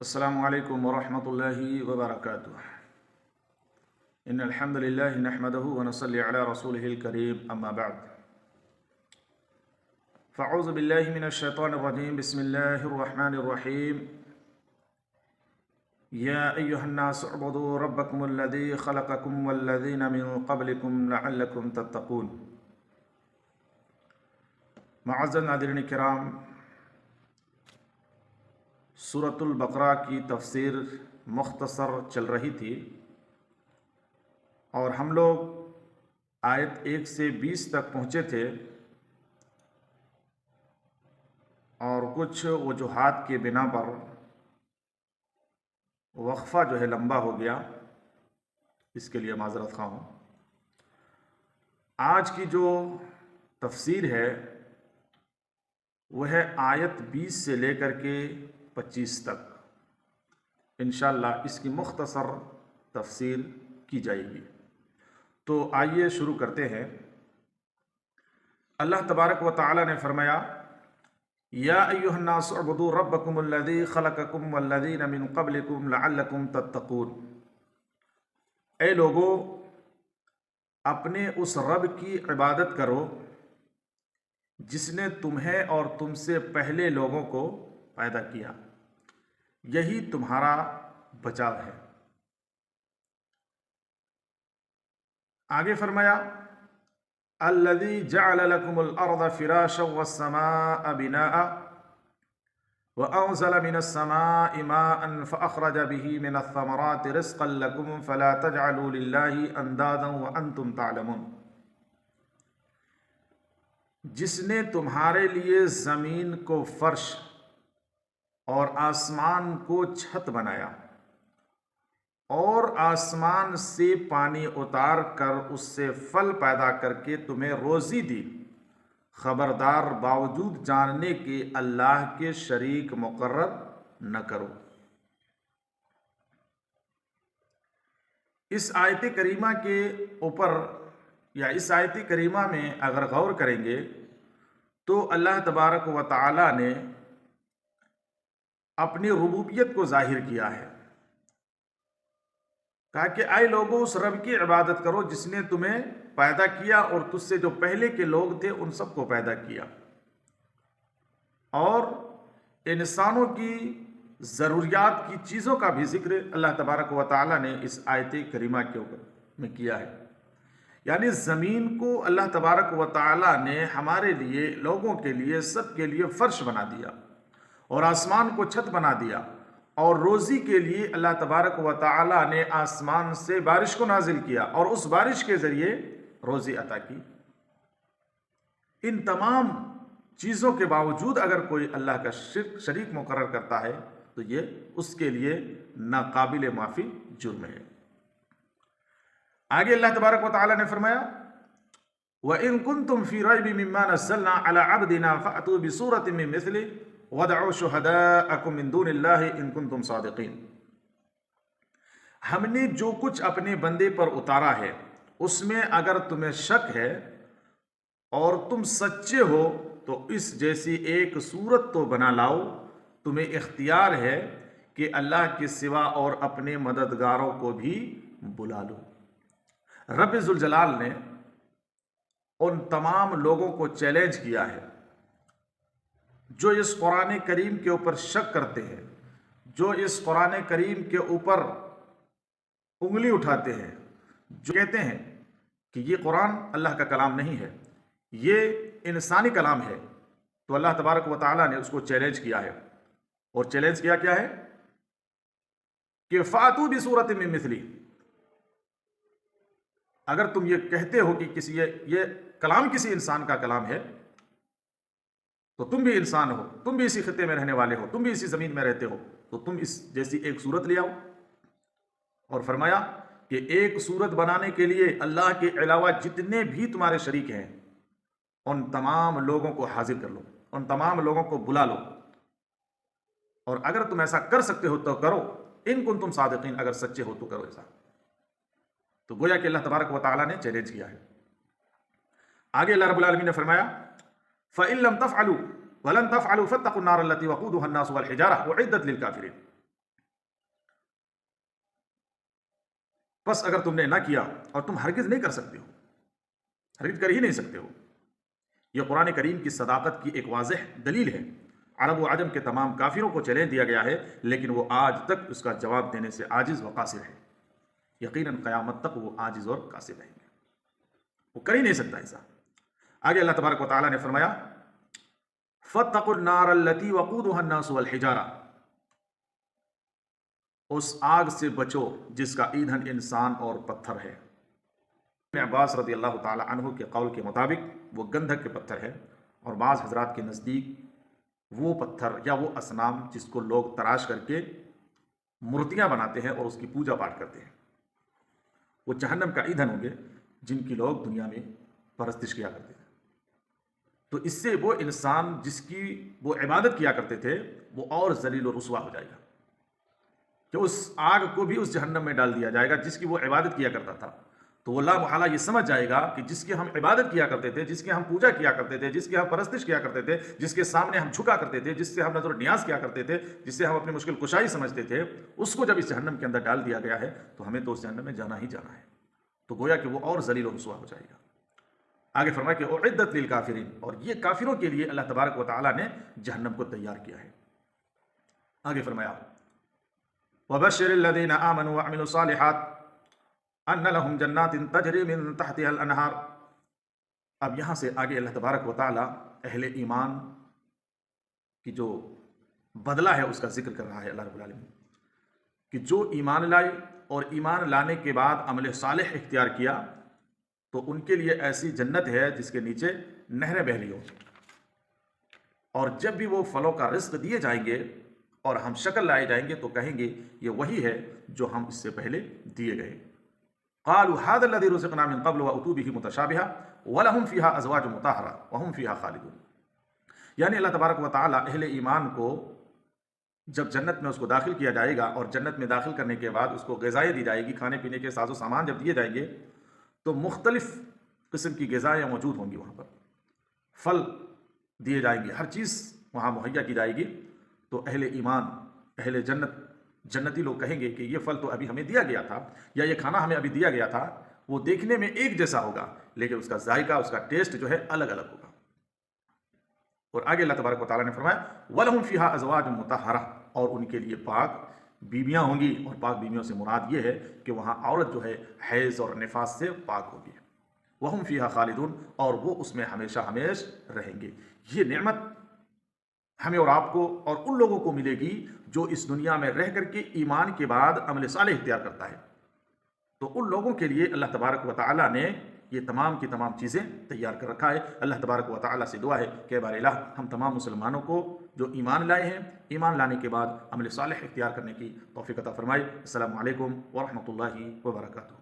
السلام علیکم ورحمۃ اللہ وبرکاتہ۔ ان الحمد للہ نحمده ونصلی علی رسوله الکریم، اما بعد فاعوذ باللہ من الشیطان الرجیم، بسم اللہ الرحمن الرحیم۔ یا ایہا الناس اعبدوا ربکم الذی خلقکم والذین من قبلکم لعلکم تتقون۔ معزز ناظرین کرام، سورۃ البقرہ کی تفسیر مختصر چل رہی تھی اور ہم لوگ آیت 1 سے 20 تک پہنچے تھے، اور کچھ وجوہات کے بنا پر وقفہ جو ہے لمبا ہو گیا، اس کے لیے معذرت خواہ ہوں۔ آج کی جو تفسیر ہے وہ ہے آیت 20 سے لے کر کے 25 تک، انشاءاللہ اس کی مختصر تفسیر کی جائے گی۔ تو آئیے شروع کرتے ہیں۔ اللہ تبارک و تعالی نے فرمایا، یا ایھا الناس اعبدوا ربکم الذی خلقکم والذین من قبلکم لعلکم تتقون۔ اے لوگو، اپنے اس رب کی عبادت کرو جس نے تمہیں اور تم سے پہلے لوگوں کو پیدا کیا، یہی تمہارا بچاؤ ہے۔ آگے فرمایا، الذی جعل لکم الارض فراشا والسماء بناء وانزل من السماء ماء فاخرج به من الثمرات رزقا لکم فلا تجعلوا للہ اندادا وانتم تعلمون۔ جس نے تمہارے لیے زمین کو فرش اور آسمان کو چھت بنایا، اور آسمان سے پانی اتار کر اس سے پھل پیدا کر کے تمہیں روزی دی، خبردار باوجود جاننے کے اللہ کے شریک مقرر نہ کرو۔ اس آیت کریمہ کے اوپر یا اس آیت کریمہ میں اگر غور کریں گے تو اللہ تبارک و تعالی نے اپنی ربوبیت کو ظاہر کیا ہے۔ کہا کہ اے لوگوں، اس رب کی عبادت کرو جس نے تمہیں پیدا کیا اور تجھ سے جو پہلے کے لوگ تھے ان سب کو پیدا کیا، اور انسانوں کی ضروریات کی چیزوں کا بھی ذکر اللہ تبارک و تعالی نے اس آیت کریمہ کے اوپر میں کیا ہے۔ یعنی زمین کو اللہ تبارک و تعالی نے ہمارے لیے، لوگوں کے لیے، سب کے لیے فرش بنا دیا، اور آسمان کو چھت بنا دیا، اور روزی کے لیے اللہ تبارک و تعالی نے آسمان سے بارش کو نازل کیا اور اس بارش کے ذریعے روزی عطا کی۔ ان تمام چیزوں کے باوجود اگر کوئی اللہ کا شریک مقرر کرتا ہے تو یہ اس کے لیے ناقابل معافی جرم ہے۔ آگے اللہ تبارک و تعالی نے فرمایا، وَإِن كُنتُمْ فِي رَيْبٍ مِّمَّا نَزَّلْنَا عَلَىٰ عَبْدِنَا فَأْتُوا بِسُورَةٍ مِّن مِّثْلِهِ وَادْعُوا شُهَدَاءَكُم مِّن دُونِ اللَّهِ إِن كُنتُمْ صَادِقِينَ۔ ہم نے جو کچھ اپنے بندے پر اتارا ہے اس میں اگر تمہیں شک ہے اور تم سچے ہو تو اس جیسی ایک صورت تو بنا لاؤ۔ تمہیں اختیار ہے کہ اللہ کے سوا اور اپنے مددگاروں کو بھی بلا لو۔ رب ذوالجلال نے ان تمام لوگوں کو چیلنج کیا ہے جو اس قرآن کریم کے اوپر شک کرتے ہیں، جو اس قرآن کریم کے اوپر انگلی اٹھاتے ہیں، جو کہتے ہیں کہ یہ قرآن اللہ کا کلام نہیں ہے، یہ انسانی کلام ہے۔ تو اللہ تبارک و تعالیٰ نے اس کو چیلنج کیا ہے، اور چیلنج کیا ہے کہ فَأْتُوا بِسُورَةٍ مِّن مِّثْلِهِ۔ اگر تم یہ کہتے ہو کہ یہ کلام کسی انسان کا کلام ہے تو تم بھی انسان ہو، تم بھی اسی خطے میں رہنے والے ہو، تم بھی اسی زمین میں رہتے ہو، تو تم اس جیسی ایک صورت لے آؤ۔ اور فرمایا کہ ایک صورت بنانے کے لیے اللہ کے علاوہ جتنے بھی تمہارے شریک ہیں ان تمام لوگوں کو حاضر کر لو، ان تمام لوگوں کو بلا لو، اور اگر تم ایسا کر سکتے ہو تو کرو، ان کنتم صادقین، اگر سچے ہو تو کرو ایسا۔ تو گویا کہ اللہ تبارک و تعالیٰ نے چیلنج کیا ہے۔ آگے اللہ رب العالمین نے فرمایا، فَإِن لَّمْ تَفْعَلُوا وَلَن تَفْعَلُوا فَاتَّقُوا النَّارَ الَّتِي وَقُودُهَا النَّاسُ وَالْحِجَارَةُ أُعِدَّتْ لِلْكَافِرِينَ۔ بس اگر تم نے نہ کیا، اور تم ہرگز نہیں کر سکتے ہو، ہرگز کر ہی نہیں سکتے ہو۔ یہ قرآن کریم کی صداقت کی ایک واضح دلیل ہے۔ عرب و عجم کے تمام کافروں کو چیلنج دیا گیا ہے، لیکن وہ آج تک اس کا جواب دینے سے عاجز و قاصر ہے۔ یقیناً قیامت تک وہ عاجز اور قاصر رہیں گے، وہ کر ہی نہیں سکتا ایسا۔ آگے اللہ تبارک و تعالیٰ نے فرمایا فَاتَّقُوا النَّارَ الَّتِي وَقُودُهَا النَّاسُ وَالْحِجَارَةُ، اس آگ سے بچو جس کا ایندھن انسان اور پتھر ہے۔ ابن عباس رضی اللہ تعالی عنہ کے قول کے مطابق وہ گندھک کے پتھر ہے، اور بعض حضرات کے نزدیک وہ پتھر یا وہ اصنام جس کو لوگ تراش کر کے مورتیاں بناتے ہیں اور اس کی پوجا پاٹ کرتے ہیں، وہ جہنم کا ایندھن ہوں گے جن کی لوگ دنیا میں پرستش کیا کرتے تھے۔ تو اس سے وہ انسان جس کی وہ عبادت کیا کرتے تھے وہ اور ذلیل و رسوا ہو جائے گا، کہ اس آگ کو بھی اس جہنم میں ڈال دیا جائے گا جس کی وہ عبادت کیا کرتا تھا۔ تو وہ لا محالہ یہ سمجھ جائے گا کہ جس کی ہم عبادت کیا کرتے تھے، جس کی ہم پوجا کیا کرتے تھے، جس کی ہم پرستش کیا کرتے تھے، جس کے سامنے ہم جھکا کرتے تھے، جس سے ہم نظر و نیاز کیا کرتے تھے، جس سے ہم اپنی مشکل کشائی سمجھتے تھے، اس کو جب اس جہنم کے اندر ڈال دیا گیا ہے تو ہمیں تو اس جہنم میں جانا ہی جانا ہے۔ تو گویا کہ وہ اور ذلیل و رسوا ہو جائے گا۔ آگے فرمایا کہ اعدت للکافرین، اور یہ کافروں کے لیے اللہ تبارک و تعالیٰ نے جہنم کو تیار کیا ہے۔ آگے فرمایا وَبَشِّرِ الَّذِينَ آمَنُوا وَعَمِلُوا الصَّالِحَاتِ أَنَّ لَهُمْ جَنَّاتٍ تَجْرِي مِن تَحْتِهَا الْأَنْهَارُ۔ اب یہاں سے آگے اللہ تبارک و تعالیٰ اہل ایمان کی جو بدلہ ہے اس کا ذکر کر رہا ہے اللہ رب العالمین، کہ جو ایمان لائے اور ایمان لانے کے بعد عمل صالح اختیار کیا تو ان کے لیے ایسی جنت ہے جس کے نیچے نہریں بہ رہی ہوں، اور جب بھی وہ پھلوں کا رزق دیے جائیں گے اور ہم شکل لائے جائیں گے تو کہیں گے یہ وہی ہے جو ہم اس سے پہلے دیے گئے۔ قالوا هذا الذي رزقنا من قبل واتوا به متشابها ولهم فيها ازواج مطهره وهم فيها خالدون۔ یعنی اللہ تبارک و تعالی اہل ایمان کو جب جنت میں اس کو داخل کیا جائے گا اور جنت میں داخل کرنے کے بعد اس کو غذائیں دی جائے گی، کھانے پینے کے ساز و سامان جب دیے جائیں گے تو مختلف قسم کی غذائیں موجود ہوں گی، وہاں پر پھل دیے جائیں گے، ہر چیز وہاں مہیا کی جائے گی۔ تو اہل ایمان، اہل جنتی لوگ کہیں گے کہ یہ پھل تو ابھی ہمیں دیا گیا تھا، یا یہ کھانا ہمیں ابھی دیا گیا تھا، وہ دیکھنے میں ایک جیسا ہوگا لیکن اس کا ذائقہ، اس کا ٹیسٹ جو ہے الگ الگ ہوگا۔ اور آگے اللہ تبارک و تعالیٰ نے فرمایا وَلَهُمْ فِيهَا أَزْوَاجٌ مُطَهَّرَةٌ، اور ان کے لیے پاک بیویاں ہوں گی، اور پاک بیویوں سے مراد یہ ہے کہ وہاں عورت جو ہے حیض اور نفاس سے پاک ہوگی۔ وَهُمْ فِيهَا خَالِدُونَ، اور وہ اس میں ہمیشہ ہمیش رہیں گے۔ یہ نعمت ہمیں اور آپ کو اور ان لوگوں کو ملے گی جو اس دنیا میں رہ کر کے ایمان کے بعد عمل صالح اختیار کرتا ہے۔ تو ان لوگوں کے لیے اللہ تبارک و تعالیٰ نے یہ تمام کی تمام چیزیں تیار کر رکھا ہے۔ اللہ تبارک و تعالیٰ سے دعا ہے کہ بار الہ ہم تمام مسلمانوں کو جو ایمان لائے ہیں، ایمان لانے کے بعد عمل صالح اختیار کرنے کی توفیق عطا فرمائے۔ السلام علیکم ورحمۃ اللہ وبرکاتہ۔